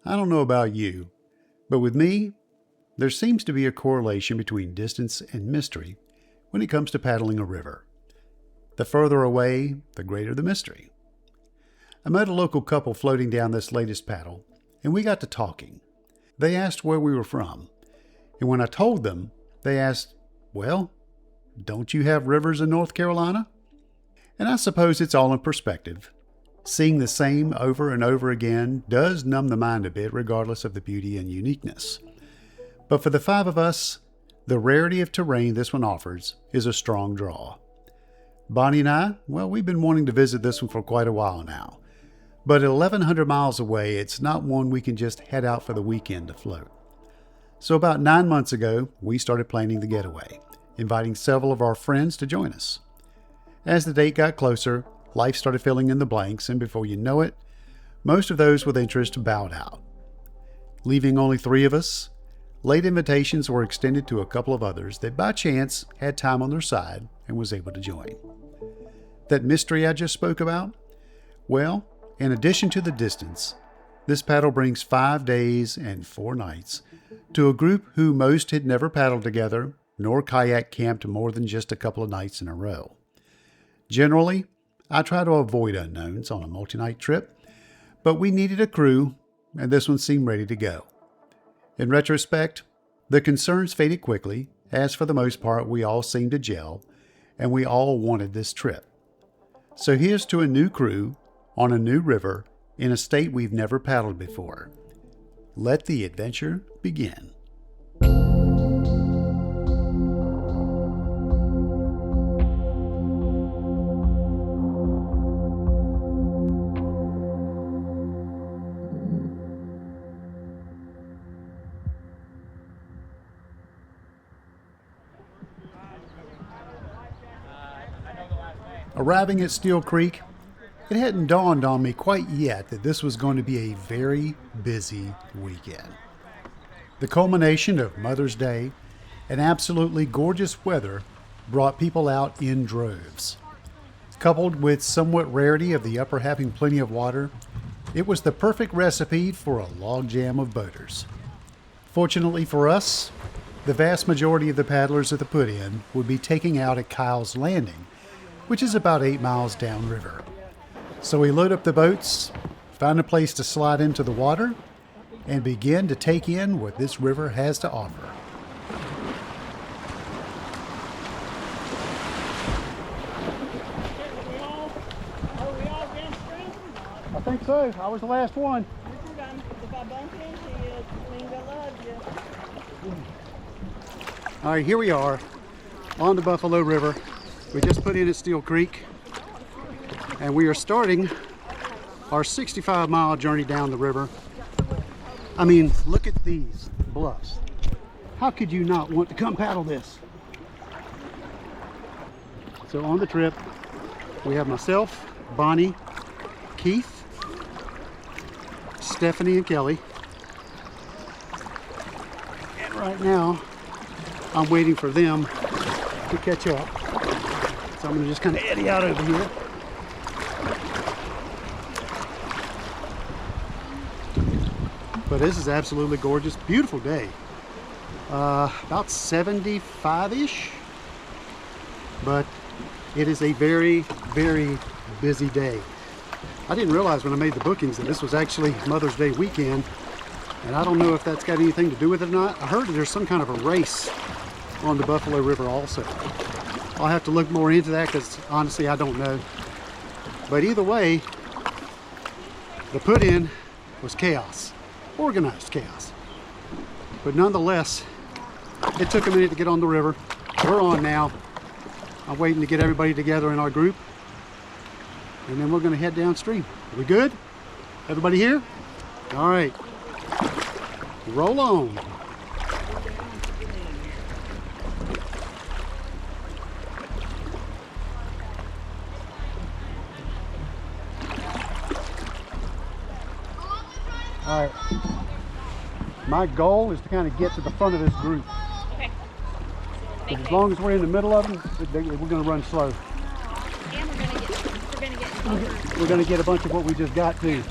I don't know about you, but with me, there seems to be a correlation between distance and mystery when it comes to paddling a river. The further away, the greater the mystery. I met a local couple floating down this latest paddle, and we got to talking. They asked where we were from, and when I told them, they asked, "Well, don't you have rivers in North Carolina?" And I suppose it's all in perspective. Seeing the same over and over again does numb the mind a bit, regardless of the beauty and uniqueness. But for the five of us, the rarity of terrain this one offers is a strong draw. Bonnie and I, well, we've been wanting to visit this one for quite a while now. But at 1,100 miles away, it's not one we can just head out for the weekend to float. So about 9 months ago, we started planning the getaway, inviting several of our friends to join us. As the date got closer, life started filling in the blanks, and before you know it, most of those with interest bowed out. Leaving only 3 of us, late invitations were extended to a couple of others that by chance had time on their side and was able to join. That mystery I just spoke about? Well, in addition to the distance, this paddle brings 5 days and 4 nights to a group who most had never paddled together, nor kayak camped more than just a couple of nights in a row. Generally, I try to avoid unknowns on a multi-night trip, but we needed a crew, and this one seemed ready to go. In retrospect, the concerns faded quickly, as for the most part we all seemed to gel, and we all wanted this trip. So here's to a new crew, on a new river, in a state we've never paddled before. Let the adventure begin. Arriving at Steel Creek, it hadn't dawned on me quite yet that this was going to be a very busy weekend. The culmination of Mother's Day and absolutely gorgeous weather brought people out in droves. Coupled with somewhat rarity of the upper having plenty of water, it was the perfect recipe for a logjam of boaters. Fortunately for us, the vast majority of the paddlers at the put-in would be taking out at Kyle's Landing, which is about 8 miles downriver. So we load up the boats, find a place to slide into the water, and begin to take in what this river has to offer. Are we all downstream? I think so. I was the last one. If I bump into you, it means I love you. All right, here we are on the Buffalo River. We just put in at Steel Creek, and we are starting our 65-mile journey down the river. I mean, look at these bluffs. How could you not want to come paddle this? So on the trip, we have myself, Bonnie, Keith, Stephanie, and Kelly. And right now, I'm waiting for them to catch up. So I'm going to just kind of eddy out over here. But this is absolutely gorgeous. Beautiful day. About 75-ish. But it is a very, very busy day. I didn't realize when I made the bookings that this was actually Mother's Day weekend. And I don't know if that's got anything to do with it or not. I heard that there's some kind of a race on the Buffalo River also. I'll have to look more into that because honestly I don't know. But either way, the put-in was chaos. Organized chaos. But nonetheless, it took a minute to get on the river. We're on now. I'm waiting to get everybody together in our group. And then we're going to head downstream. Are we good? Everybody here? All right. Roll on. All right. My goal is to kind of get to the front of this group. Okay. But as long as we're in the middle of them, we're going to run slow. And we're gonna get We're going to get a bunch of what we just got too.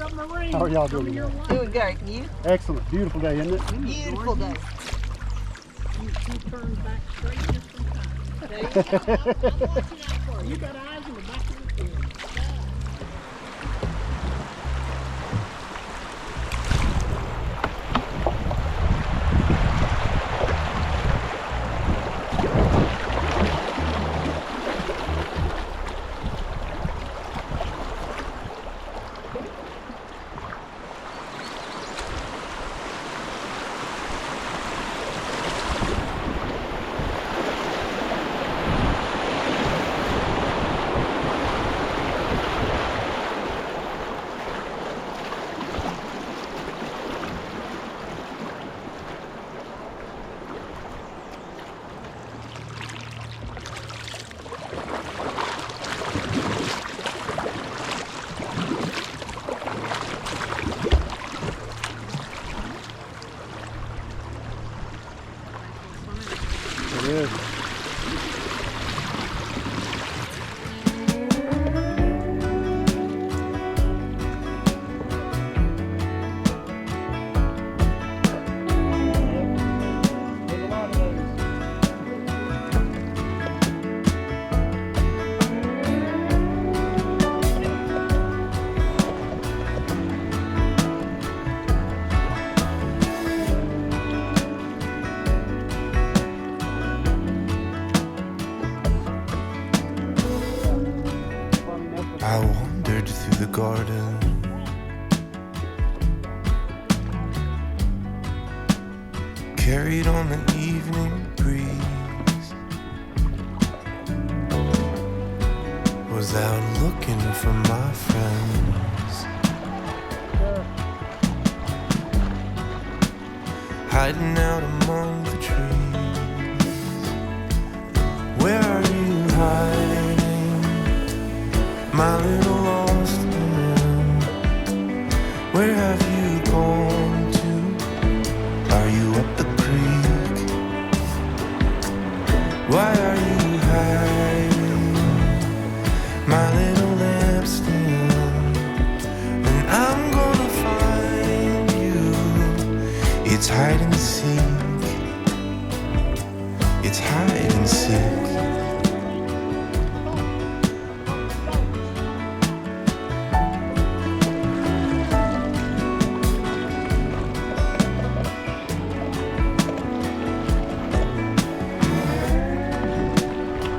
submarine. How are y'all doing today? Doing great. And you? Excellent. Beautiful day, isn't it? Beautiful day. You turn back straight just in time. There you go. I'm watching out for you. You got eyes in the back of your head. It is. I wandered through the garden, carried on the evening breeze, was out looking for my friends, hiding out among the trees. Where are you hiding, my little lost one? Where have you gone to? Are you up the creek? Why are you hiding, my little lampstand? And I'm gonna find you. It's hide and seek. It's hide and seek.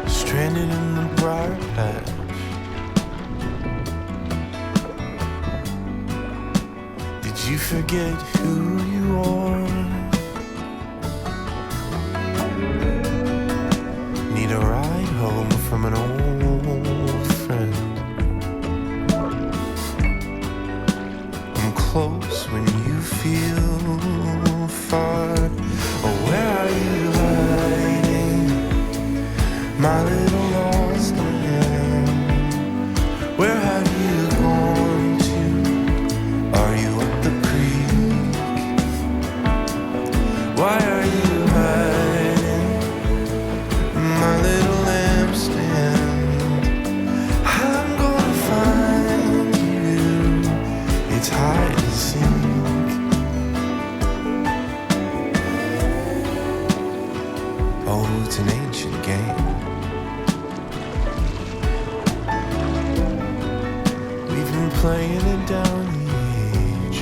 Stranded in the briar patch, did you forget who you are? Need a ride home from an old friend. I'm close when you feel far. Oh, where are you hiding, my little lost lamb? Where have you gone to? Are you up the creek? Why are you hiding, my little lampstand? I'm gonna find you. It's hide and seek. Oh, it's an ancient game. We've been playing it down the age.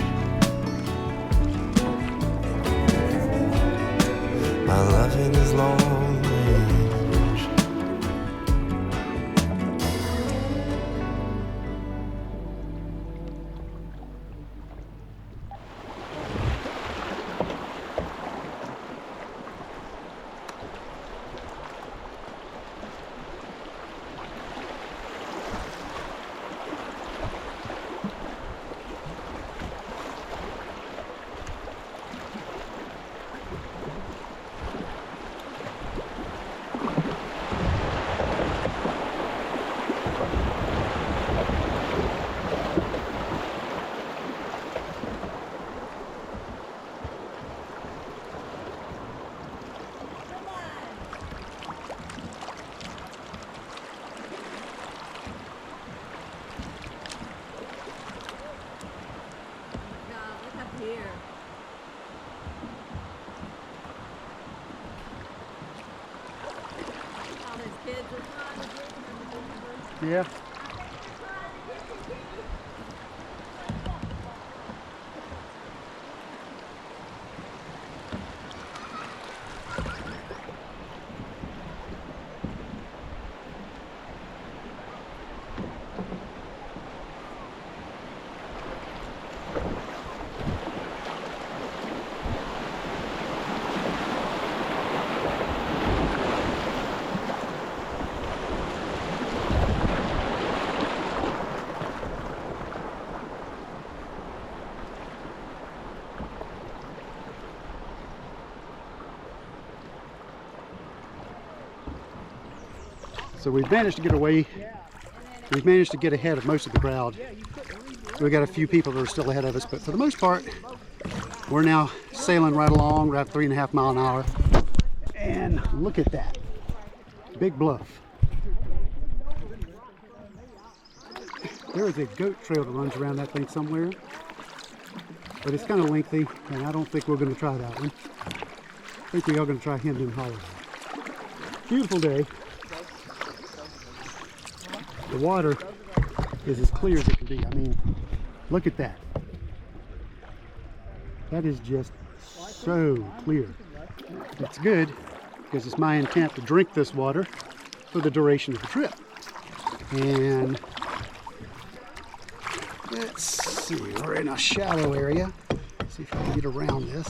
My loving is long range. Yeah. So we've managed to get away. We've managed to get ahead of most of the crowd. We got a few people that are still ahead of us, but for the most part, we're now sailing right along. We're at 3.5 miles an hour. And look at that. Big bluff. There is a goat trail that runs around that thing somewhere, but it's kind of lengthy, and I don't think we're going to try that one. I think we are going to try Hemden Hollow. Beautiful day. The water is as clear as it can be. I mean, look at that. That is just so clear. It's good because it's my intent to drink this water for the duration of the trip. And let's see, we're in a shallow area. Let's see if I can get around this.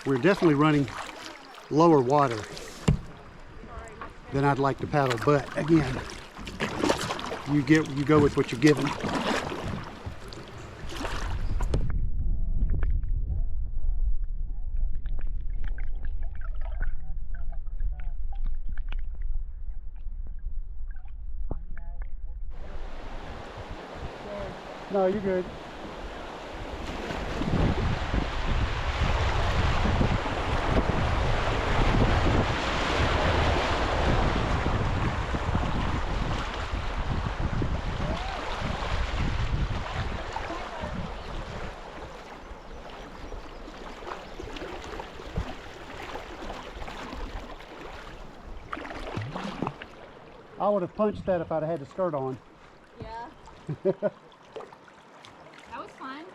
We're definitely running lower water than I'd like to paddle, but again, you go with what you're given. No, you're good. I would have punched that if I'd had the skirt on. Yeah. That was fun.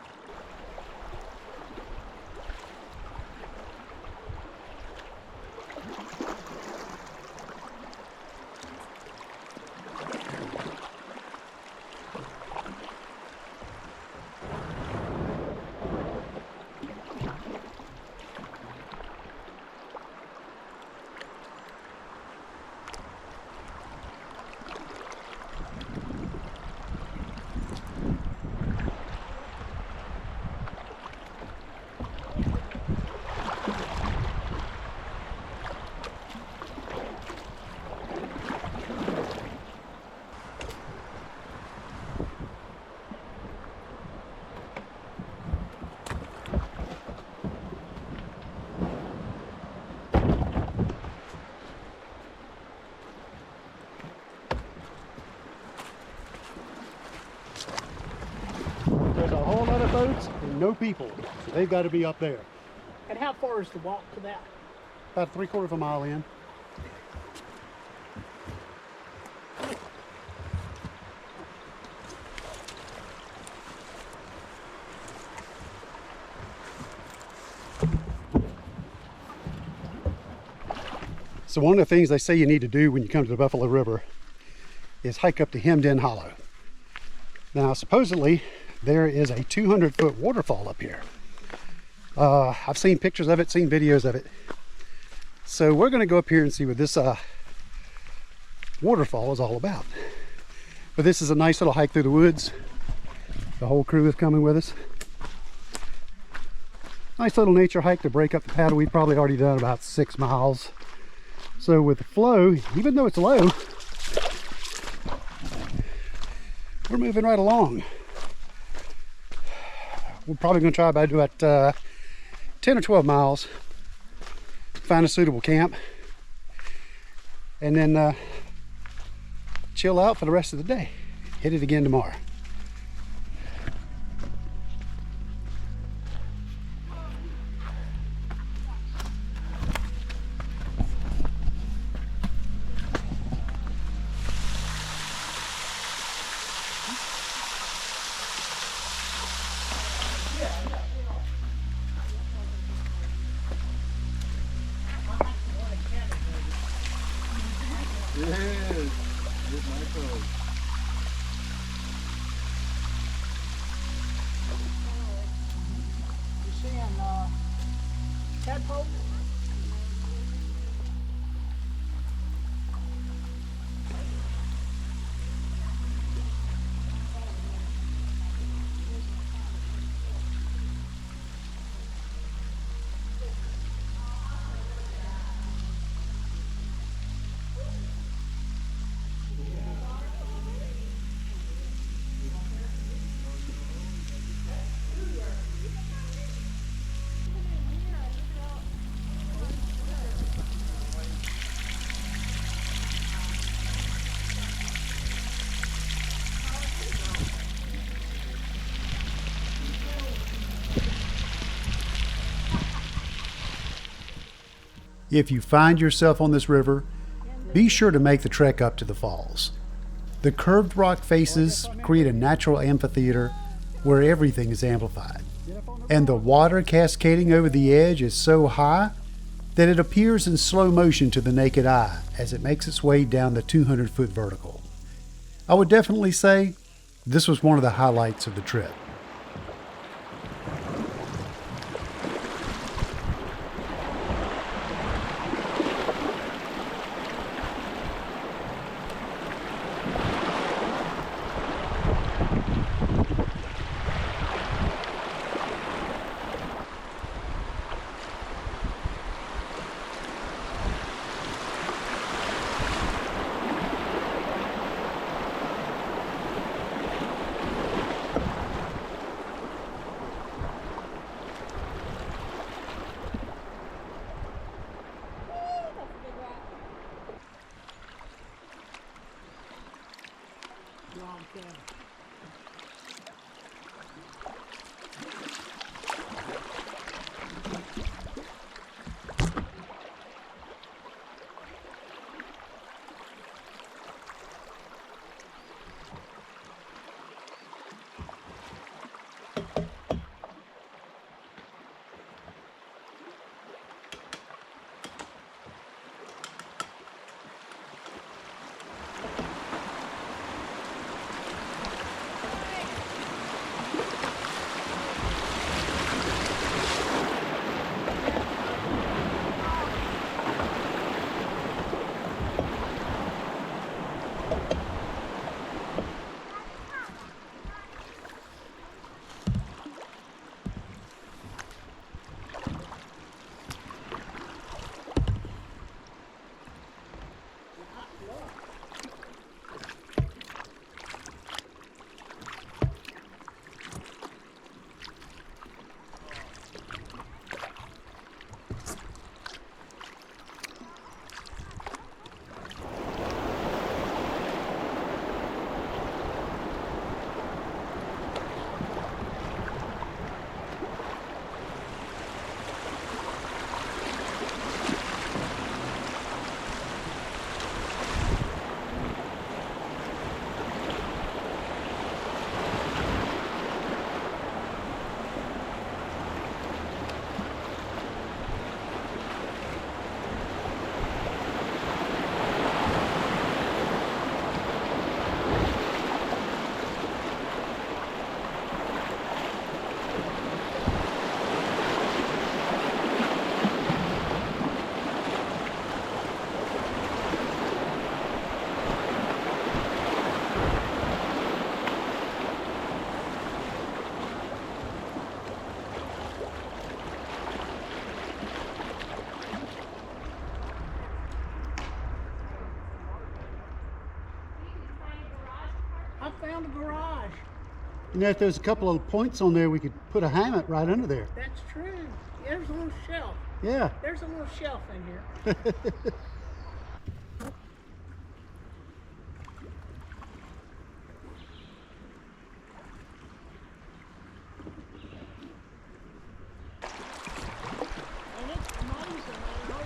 There's a whole lot of boats and no people, so they've got to be up there. And how far is the walk to that? About 3/4 of a mile in. So one of the things they say you need to do when you come to the Buffalo River is hike up to Hemden Hollow. Now supposedly there is a 200-foot waterfall up here. I've seen pictures of it, seen videos of it. So we're going to go up here and see what this waterfall is all about. But this is a nice little hike through the woods. The whole crew is coming with us. Nice little nature hike to break up the paddle. We've probably already done about 6 miles. So with the flow, even though it's low, we're moving right along. We're probably going to try about do about 10 or 12 miles, find a suitable camp, and then chill out for the rest of the day. Hit it again tomorrow. tadpole. If you find yourself on this river, be sure to make the trek up to the falls. The curved rock faces create a natural amphitheater where everything is amplified, and the water cascading over the edge is so high that it appears in slow motion to the naked eye as it makes its way down the 200-foot vertical. I would definitely say this was one of the highlights of the trip. I found a garage. You know, if there's a couple of points on there, we could put a hammock right under there. That's true. There's a little shelf. Yeah. There's a little shelf in here. And it's amazing. I know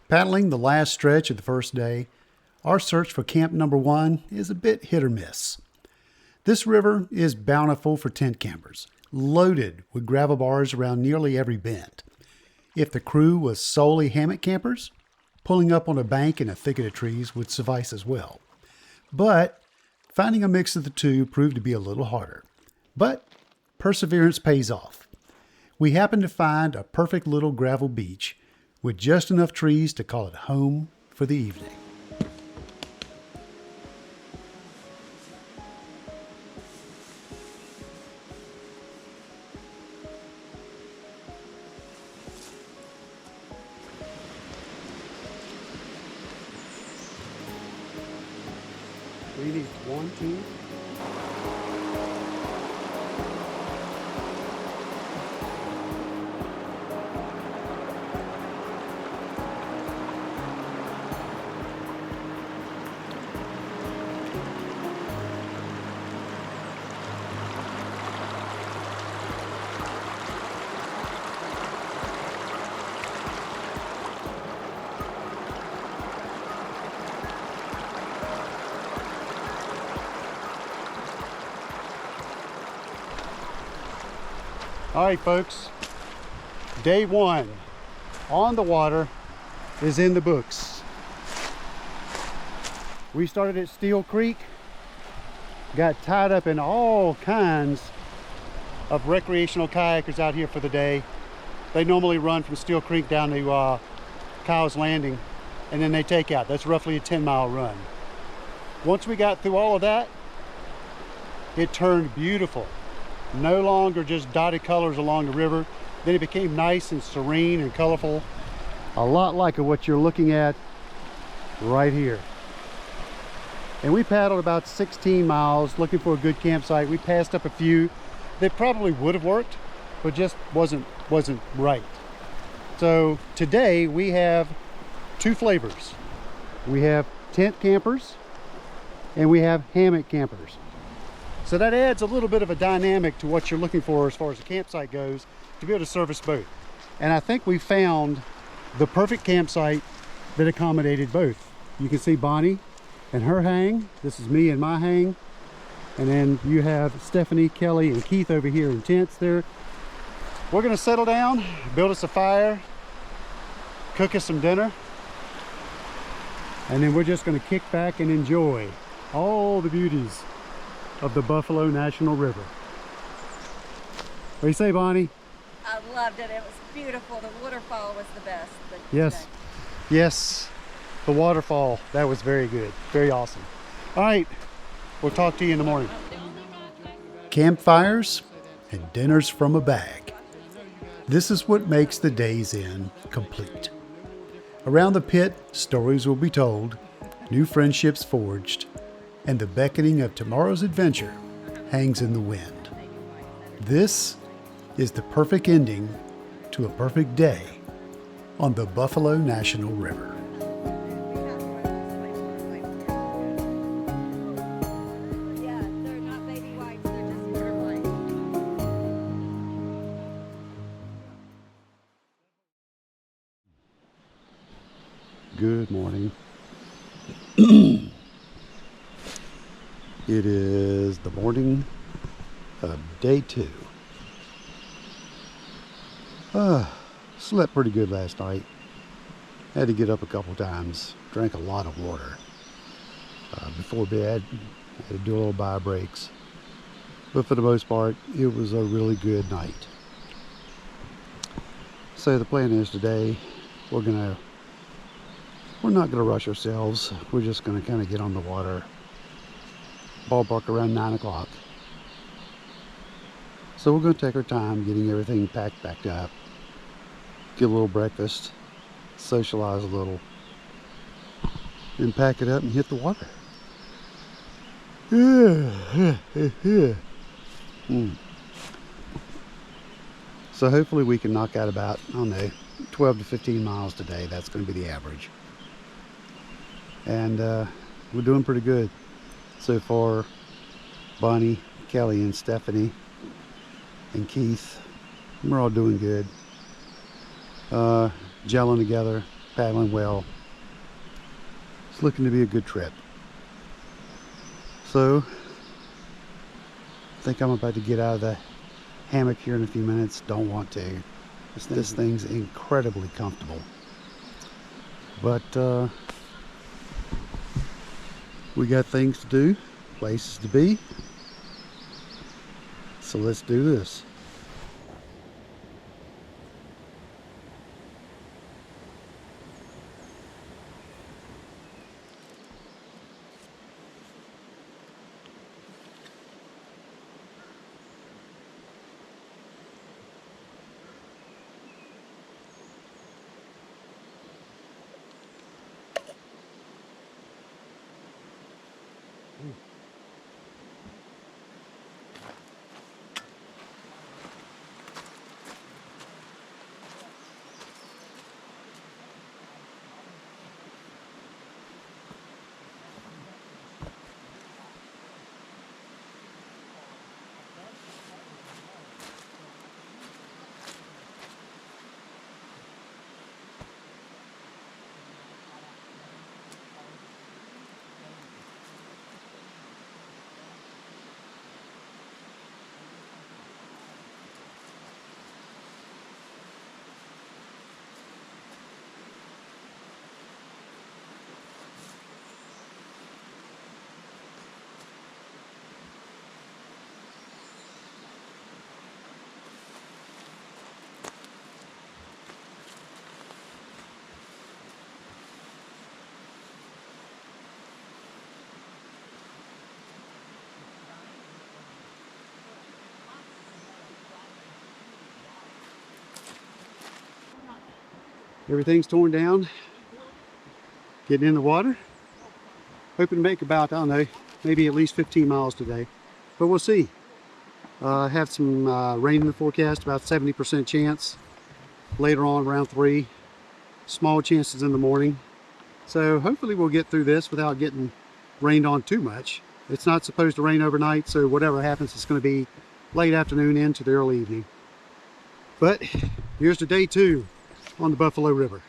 Paddling the last stretch of the first day, our search for camp number 1 is a bit hit or miss. This river is bountiful for tent campers, loaded with gravel bars around nearly every bend. If the crew was solely hammock campers, pulling up on a bank in a thicket of trees would suffice as well. But finding a mix of the two proved to be a little harder. But perseverance pays off. We happened to find a perfect little gravel beach with just enough trees to call it home for the evening. We need 1, 2. All right, folks, day 1 on the water is in the books. We started at Steel Creek, got tied up in all kinds of recreational kayakers out here for the day. They normally run from Steel Creek down to Kyle's Landing, and then they take out. That's roughly a 10-mile run. Once we got through all of that, it turned beautiful. No longer just dotted colors along the river. Then it became nice and serene and colorful. A lot like what you're looking at right here. And we paddled about 16 miles looking for a good campsite. We passed up a few that probably would have worked, but just wasn't right. So today we have 2 flavors. We have tent campers and we have hammock campers. So that adds a little bit of a dynamic to what you're looking for as far as the campsite goes, to be able to service both. And I think we found the perfect campsite that accommodated both. You can see Bonnie and her hang. This is me and my hang. And then you have Stephanie, Kelly, and Keith over here in tents there. We're gonna settle down, build us a fire, cook us some dinner, and then we're just gonna kick back and enjoy all the beauties of the Buffalo National River. What do you say, Bonnie? I loved it. It was beautiful. The waterfall was the best. Yes. Yes. The waterfall. That was very good. Very awesome. All right. We'll talk to you in the morning. Campfires and dinners from a bag. This is what makes the day's end complete. Around the pit, stories will be told, new friendships forged, and the beckoning of tomorrow's adventure hangs in the wind. This is the perfect ending to a perfect day on the Buffalo National River. Yeah, they're not baby whites, they're just water white. Good morning. It is the morning of day 2. Slept pretty good last night. Had to get up a couple times. Drank a lot of water before bed. Had to do a little bio breaks. But for the most part, it was a really good night. So the plan is today, we're not gonna rush ourselves. We're just gonna kind of get on the water. Ballpark around 9 o'clock. So we're going to take our time getting everything packed back up, get a little breakfast, socialize a little, then pack it up and hit the water. So hopefully we can knock out about, I don't know, 12 to 15 miles today. That's going to be the average. And we're doing pretty good. So far, Bonnie, Kelly, and Stephanie, and Keith, we're all doing good. Gelling together, paddling well. It's looking to be a good trip. So, I think I'm about to get out of the hammock here in a few minutes. Don't want to. This thing's incredibly comfortable. But we got things to do, places to be. So let's do this. Everything's torn down, getting in the water. Hoping to make about, I don't know, maybe at least 15 miles today, but we'll see. Have some rain in the forecast, about 70% chance later on around 3. Small chances in the morning. So hopefully we'll get through this without getting rained on too much. It's not supposed to rain overnight, so whatever happens, it's going to be late afternoon into the early evening. But here's to day 2 on the Buffalo River.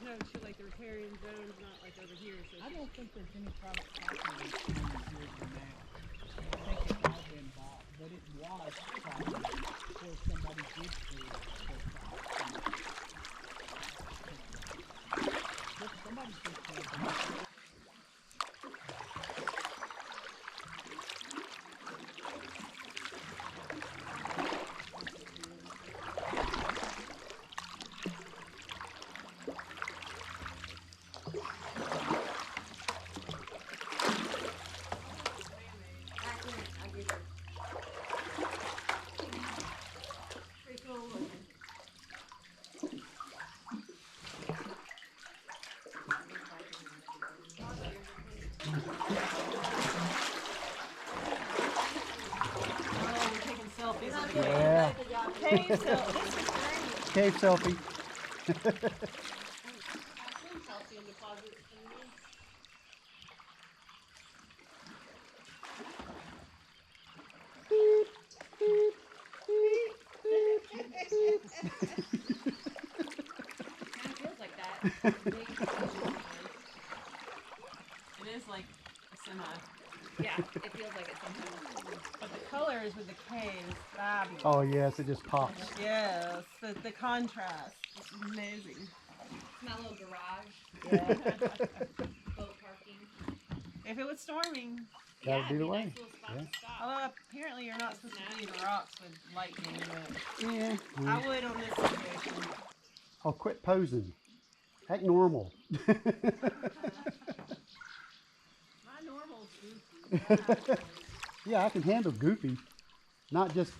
No, so like the riparian zone's not like over here. So I don't think there's any private property in here now. I think it's all been bought, but it was property where somebody did create their property. But somebody did create it. Yeah. cave selfie. Cave selfie. Calcium deposits. Kind of feels like that. It is like a semi. Yeah, it feels like it sometimes. But the colors with the cave is fabulous. Oh yes, it just pops. Yes, the contrast is amazing. It's my little garage, Yeah. boat parking. If it was storming, That'd be the it'd way. nice little spot Yeah. to stop. although apparently you're not supposed to be in the rocks with lightning, but Yeah. I would on this situation. Oh, quit posing. Act normal. My normal's goofy. Yeah, I can handle goofy, not just.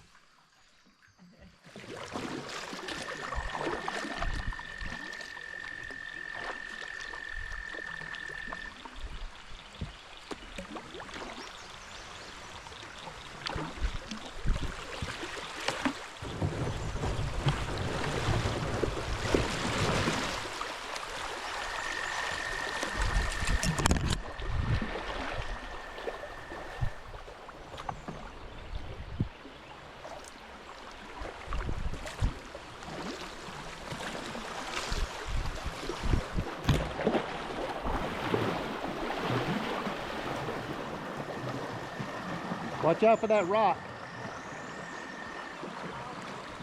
Watch out for that rock.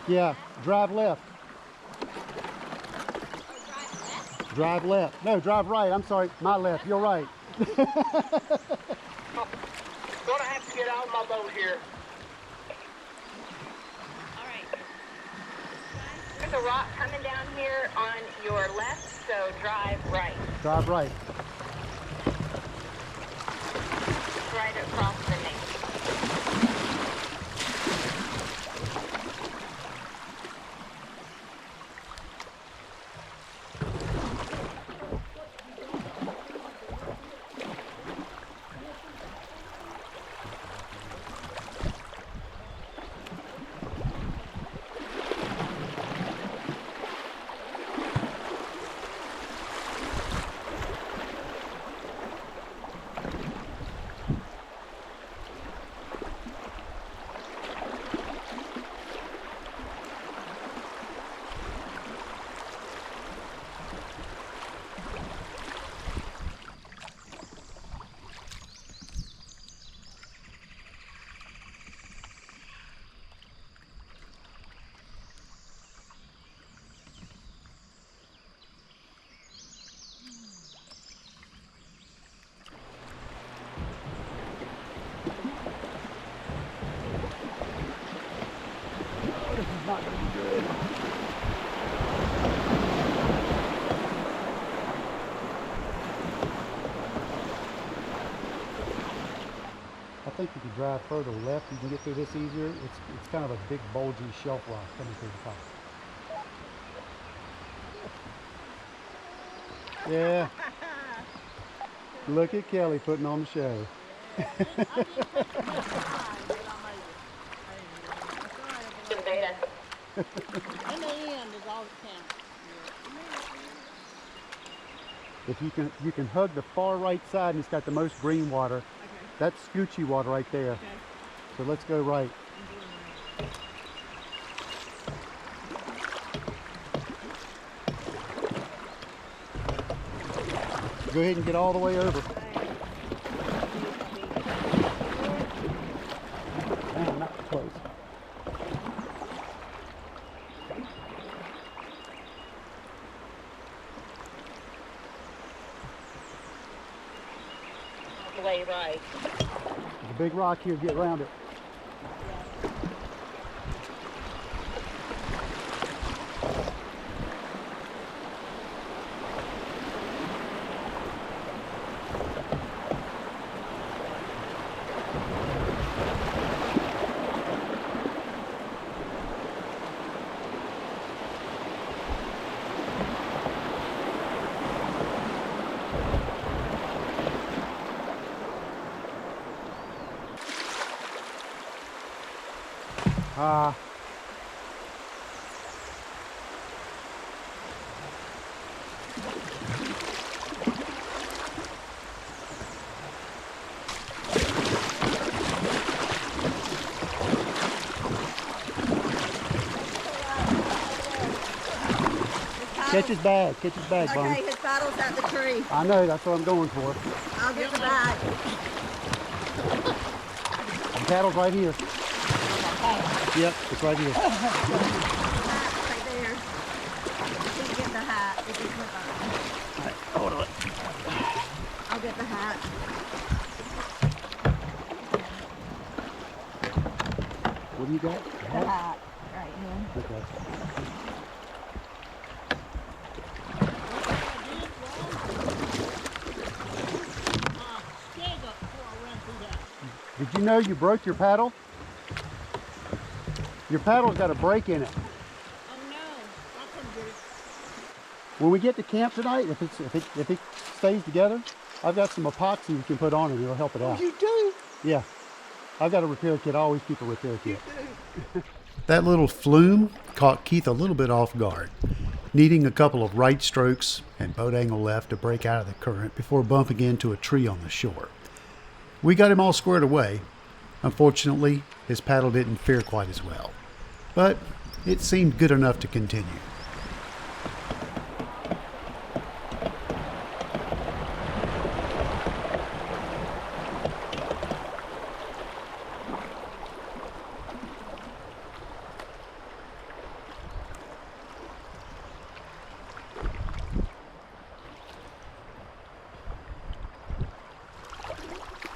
Yeah, drive left. Drive left. No, drive right. I'm sorry, my left. You're right. Gonna have to get out of my boat here. All right. There's a rock coming down here on your left, so drive right. Drive right. Right across the name. This is not going to be good. I think if you drive further left, you can get through this easier. It's kind of a big, bulgy shelf rock coming through the top. Yeah. Look at Kelly putting on the show. Good data. In the end is all that counts. If you can hug the far right side and it's got the most green water. Okay. That's scoochy water right there. Okay. So let's go right. Go ahead and get all the way over. Man, not close. All the way right. There's a big rock here, get around it. Catch his bag, Bonnie. Okay, his paddle's at the tree. I know, that's what I'm going for. I'll get the bag. The paddle's right here. Yep, it's right here. Hat right there. You can get the hat if you put on. Alright, hold on. I'll get the hat. What do you got? The hat right here. Okay. Did you know you broke your paddle? Your paddle's got a break in it. Oh no, I couldn't get it. When we get to camp tonight, if it stays together, I've got some epoxy you can put on it. It'll help it out. You do? Yeah. I've got a repair kit. I always keep a repair kit. That little flume caught Keith a little bit off guard, needing a couple of right strokes and boat angle left to break out of the current before bumping into a tree on the shore. We got him all squared away. Unfortunately, his paddle didn't fare quite as well, but it seemed good enough to continue.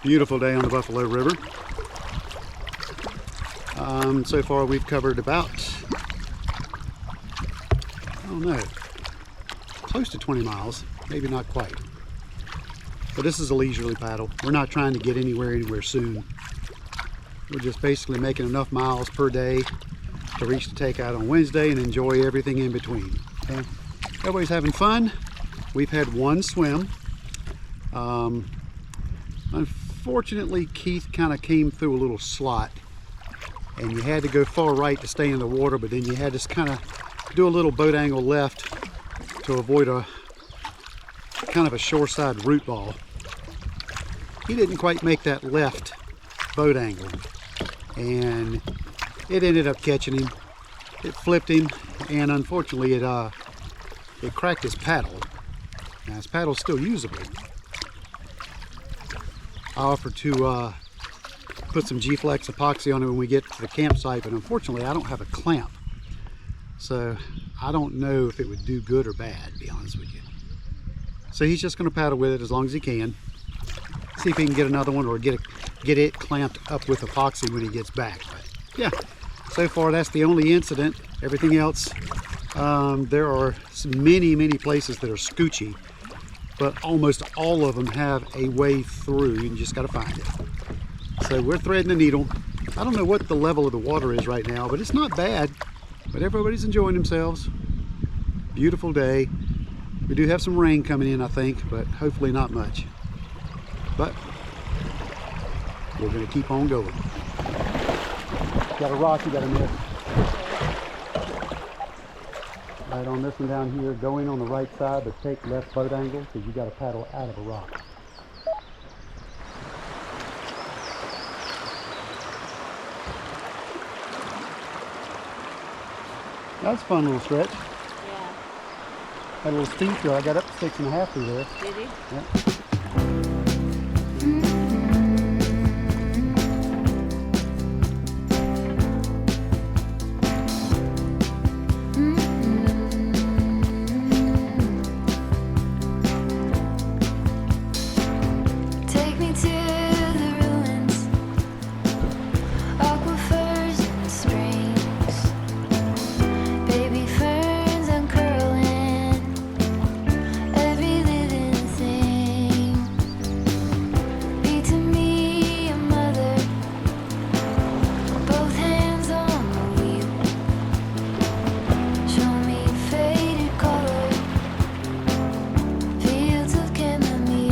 Beautiful day on the Buffalo River. So far we've covered about, I don't know, close to 20 miles, maybe not quite. But this is a leisurely paddle. We're not trying to get anywhere soon. We're just basically making enough miles per day to reach the takeout on Wednesday and enjoy everything in between. Okay? Everybody's having fun. We've had one swim. Unfortunately, Keith kind of came through a little slot and you had to go far right to stay in the water, but then you had to kind of do a little boat angle left to avoid a kind of a shoreside root ball. He didn't quite make that left boat angle and it ended up catching him. It flipped him and unfortunately it cracked his paddle. Now his paddle's still usable. I offered to put some G-Flex epoxy on it when we get to the campsite, but unfortunately I don't have a clamp. So I don't know if it would do good or bad, to be honest with you. So he's just going to paddle with it as long as he can. See if he can get another one or get it clamped up with epoxy when he gets back. But yeah, so far that's the only incident. Everything else, there are many places that are scoochy, but almost all of them have a way through. You just got to find it. So we're threading the needle. I don't know what the level of the water is right now, but it's not bad. But everybody's enjoying themselves. Beautiful day. We do have some rain coming in, I think, but hopefully not much. But we're going to keep on going. Got a rock you got to miss. Right on this one down here, go in on the right side, but take left boat angle because you got to paddle out of a rock. That's a fun little stretch. Yeah. Had a little speed through. I got up to 6.5 through there. Did he? Yeah. Take me to the ruins, aquifers and springs, baby ferns uncurling, every living thing. Be to me a mother, both hands on the wheel. Show me faded color, fields of chamomile.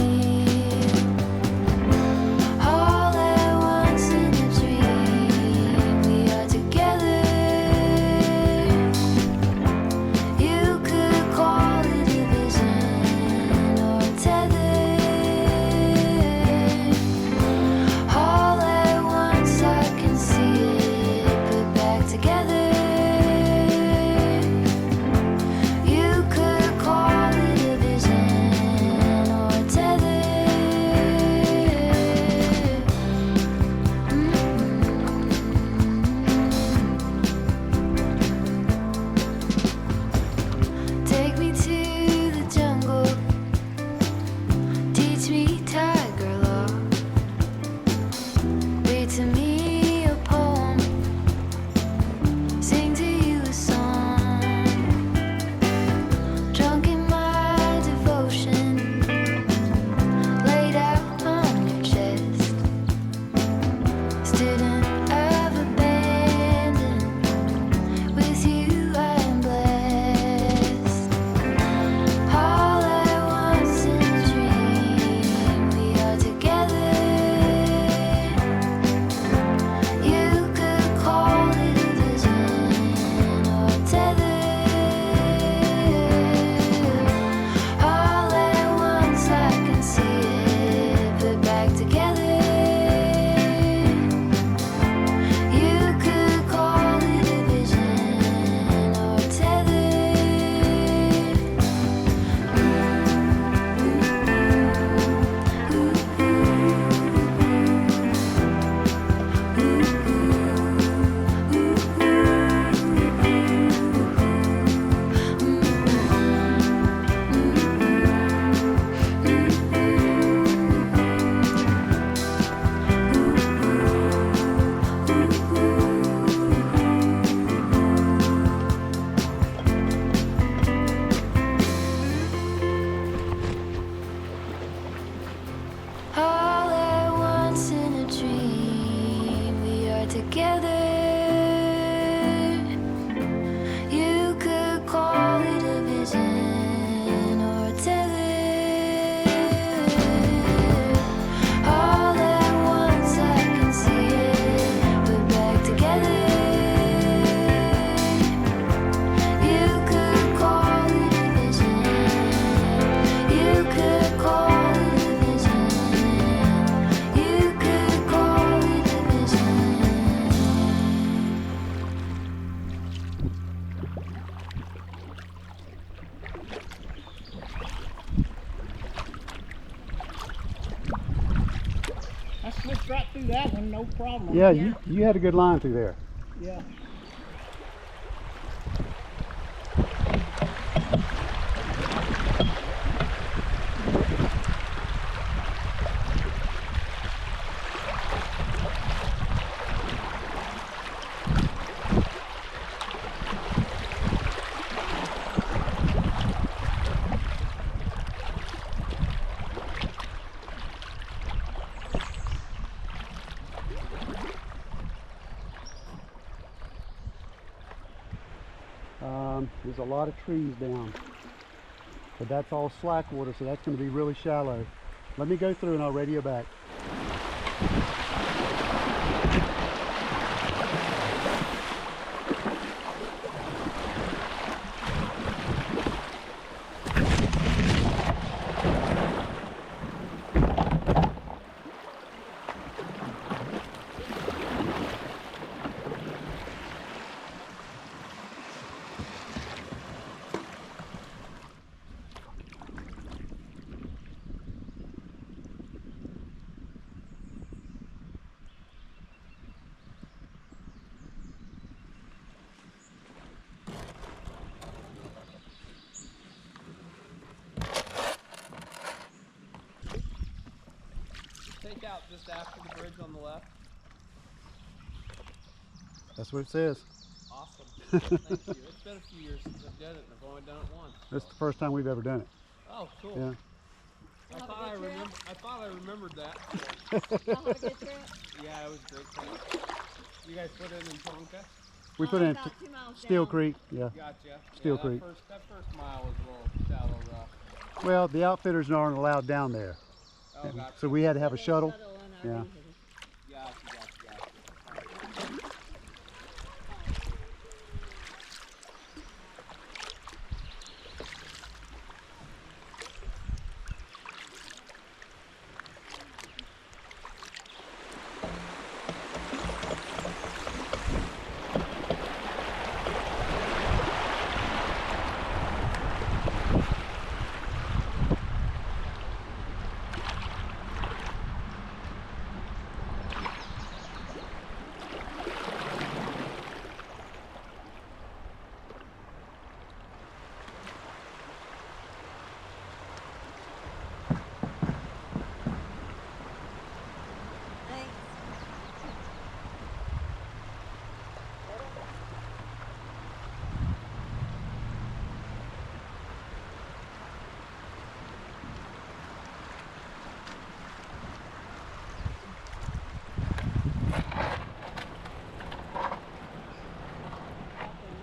All at once in a dream, we are together. You could call it a vision or a tether. All at once I can see it put back together. You could call it a vision or a tether. Take me to the jungle, teach me tiger law. Read to me a poem, sing to you a song. Drunk in my devotion, laid out on your chest. Student of abandon, with you I am blessed. All at once in a dream, we are together. You could call it a vision or a tether. All at once I can see it put back together. You could call it a vision or a tether. All at once in a dream, we are together. You could call it a vision or a tether. All at once I can see it put back together. You could call it a vision. You could call it a vision. You could call it a vision. I slipped right through that one, no problem. Yeah, you had a good line through there. Yeah. There's a lot of trees down, but that's all slack water, so that's going to be really shallow. Let me go through and I'll radio back. checked out just after the bridge on the left. That's what it says. Awesome. Thank you. It's been a few years since I've done it, and I've only done it once. That's the first time we've ever done it. Oh, cool. Yeah. I thought I remembered that. Y'all have a good trip? Yeah, it was a great trip. You guys put in Tonka? We put in About 2 miles Steel down. Creek. Yeah. Gotcha. Steel yeah, Creek. That first mile was a little shallow rough. Well, the outfitters aren't allowed down there. Oh, gotcha. So we had to have a They shuttle. on our Yeah. vehicle. Gotcha. Thanks.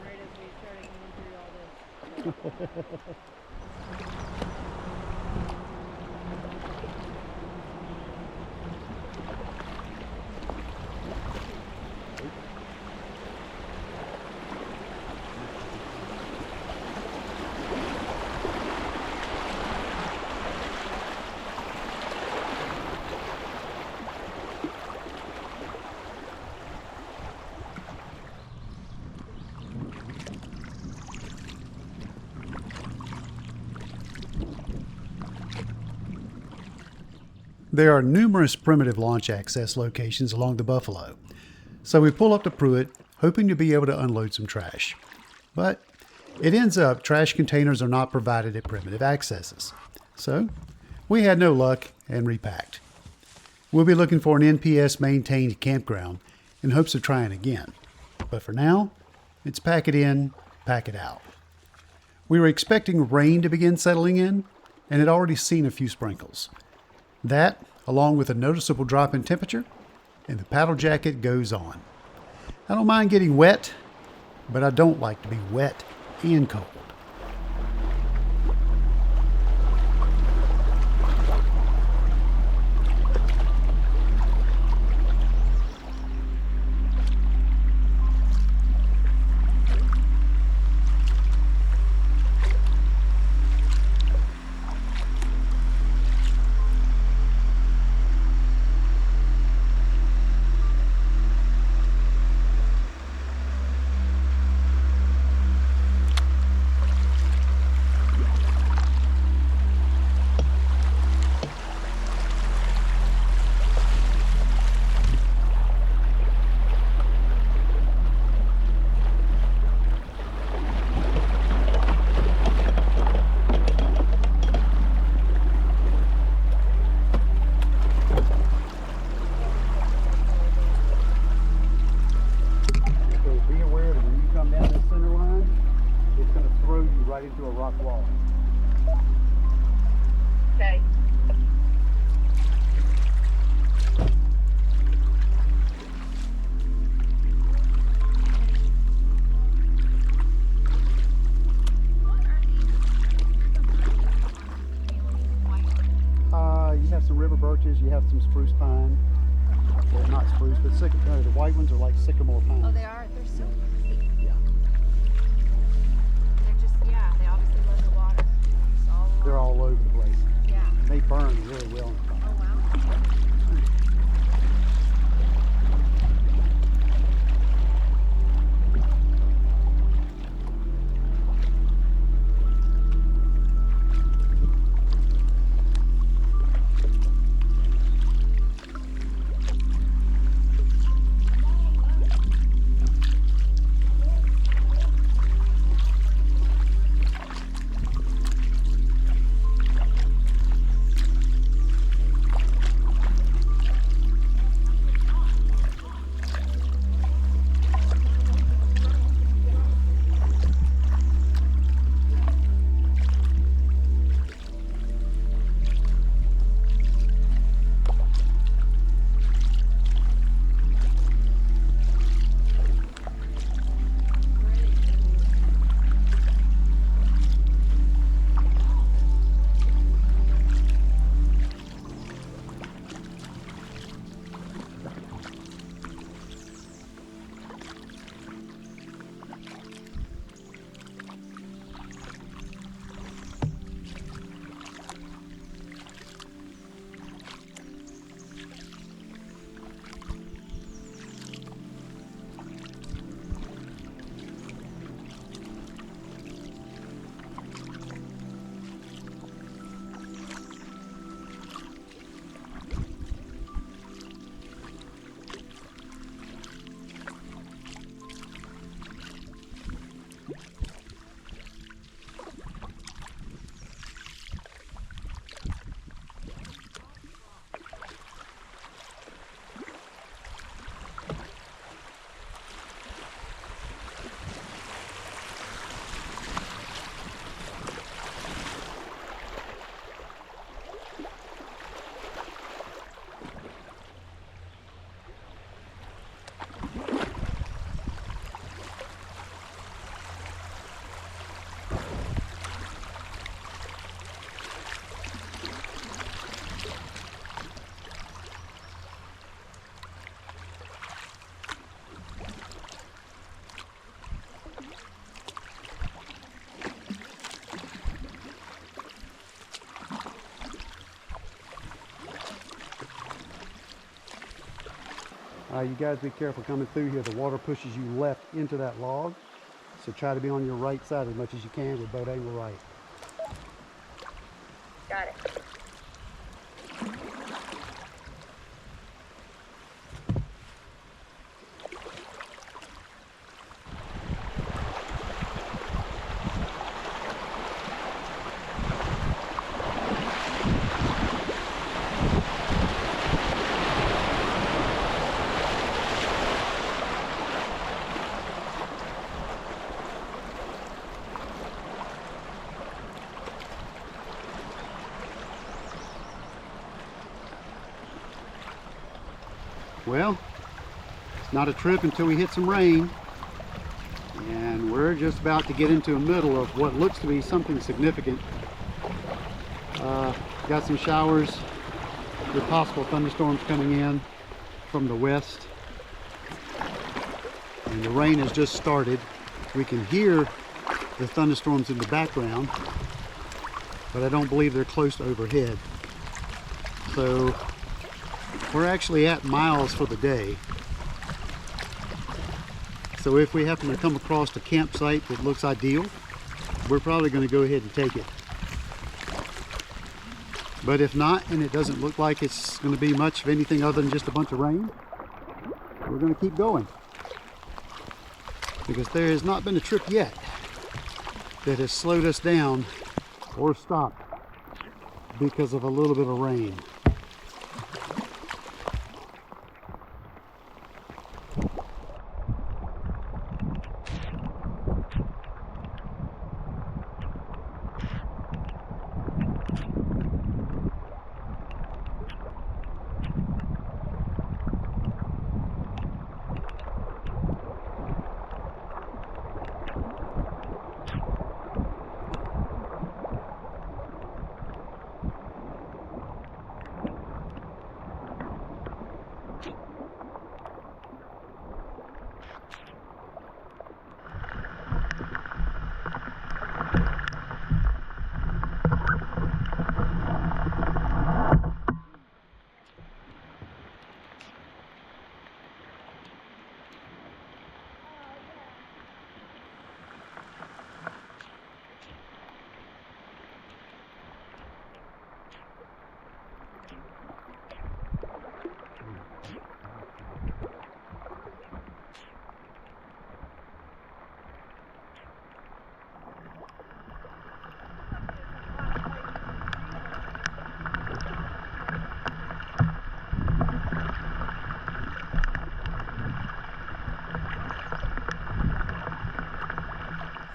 Right as we started going through all this. There are numerous primitive launch access locations along the Buffalo, so we pull up to Pruitt, hoping to be able to unload some trash. But it ends up trash containers are not provided at primitive accesses. So we had no luck and repacked. We'll be looking for an NPS-maintained campground in hopes of trying again. But for now, it's pack it in, pack it out. We were expecting rain to begin settling in, and had already seen a few sprinkles. That, along with a noticeable drop in temperature, and the paddle jacket goes on. I don't mind getting wet, but I don't like to be wet and cold. So be aware that when you come down this center line, it's going to throw you right into a rock wall. Okay. You have some river birches, you have some spruce pine. Well, not spruce, but the white ones are like sycamore pine. Oh, they are. They're so pretty. Yeah. They're just, yeah, they obviously love the water. Just all along. They're all over the place. Yeah. And they burn really well in the fire. Oh, wow. You guys be careful coming through here. The water pushes you left into that log. So try to be on your right side as much as you can with boat angle right. Got it. Well, it's not a trip until we hit some rain. And we're just about to get into the middle of what looks to be something significant. Got some showers with possible thunderstorms coming in from the west. And the rain has just started. We can hear the thunderstorms in the background, but I don't believe they're close to overhead. So we're actually at miles for the day. So if we happen to come across a campsite that looks ideal, we're probably going to go ahead and take it. But if not, and it doesn't look like it's going to be much of anything other than just a bunch of rain, we're going to keep going. Because there has not been a trip yet that has slowed us down or stopped because of a little bit of rain.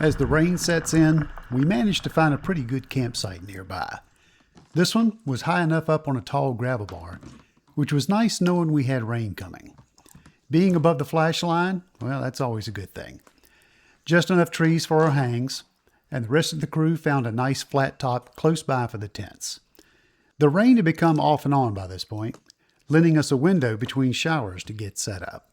As the rain sets in, we managed to find a pretty good campsite nearby. This one was high enough up on a tall gravel bar, which was nice knowing we had rain coming. Being above the flash line, well, that's always a good thing. Just enough trees for our hangs, and the rest of the crew found a nice flat top close by for the tents. The rain had become off and on by this point, lending us a window between showers to get set up.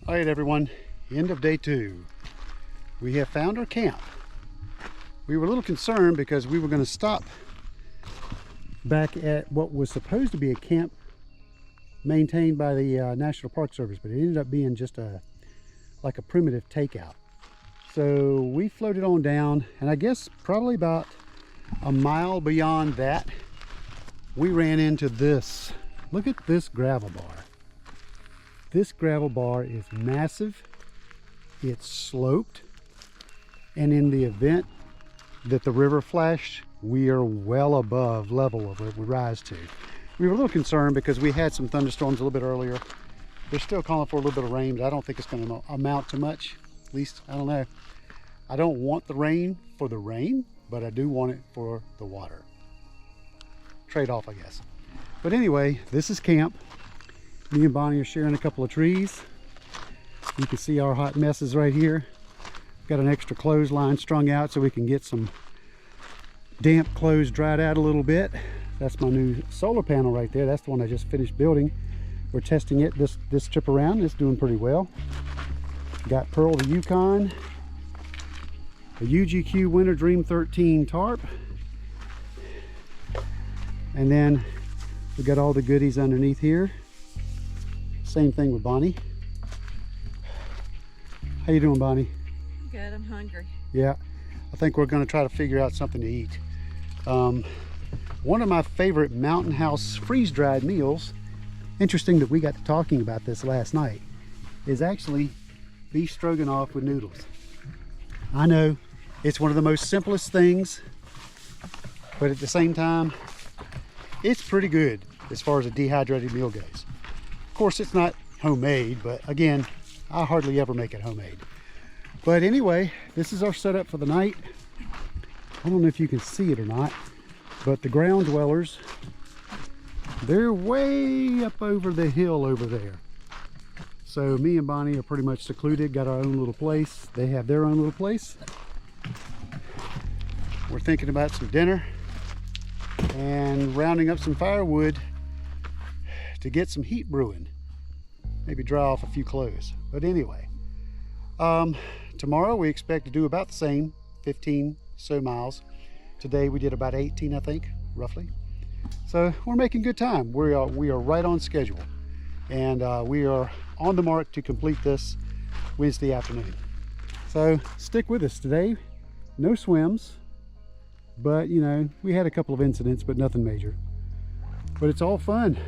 All right, everyone, end of day 2. We have found our camp. We were a little concerned because we were going to stop back at what was supposed to be a camp maintained by the National Park Service, but it ended up being just like a primitive takeout. So we floated on down, and I guess probably about a mile beyond that, we ran into this. Look at this gravel bar. This gravel bar is massive, it's sloped, and in the event that the river flashed, we are well above level of where we rise to. We were a little concerned because we had some thunderstorms a little bit earlier. They're still calling for a little bit of rain, but I don't think it's going to amount to much. At least, I don't know. I don't want the rain for the rain, but I do want it for the water. Trade-off, I guess. But anyway, this is camp. Me and Bonnie are sharing a couple of trees. You can see our hot messes right here. Got an extra clothesline strung out so we can get some damp clothes dried out a little bit. That's my new solar panel right there. That's the one I just finished building. We're testing it this trip around. It's doing pretty well. Got Pearl the Yukon, a UGQ Winter Dream 13 tarp, and then we got all the goodies underneath here. Same thing with Bonnie. How you doing, Bonnie? Good, I'm hungry. Yeah, I think we're going to try to figure out something to eat. One of my favorite Mountain House freeze-dried meals, interesting that we got to talking about this last night, is actually beef stroganoff with noodles. I know it's one of the most simplest things, but at the same time, it's pretty good as far as a dehydrated meal goes. Of course, it's not homemade, but again, I hardly ever make it homemade. But anyway, this is our setup for the night. I don't know if you can see it or not, but the ground dwellers, they're way up over the hill over there. So me and Bonnie are pretty much secluded, got our own little place. They have their own little place. We're thinking about some dinner and rounding up some firewood to get some heat brewing. Maybe dry off a few clothes. But anyway, tomorrow we expect to do about the same, 15 so miles. Today we did about 18, I think, roughly. So we're making good time. We are right on schedule, and we are on the mark to complete this Wednesday afternoon. So stick with us today. No swims, but you know, we had a couple of incidents, but nothing major. But it's all fun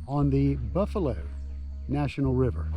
on the Buffalo National River.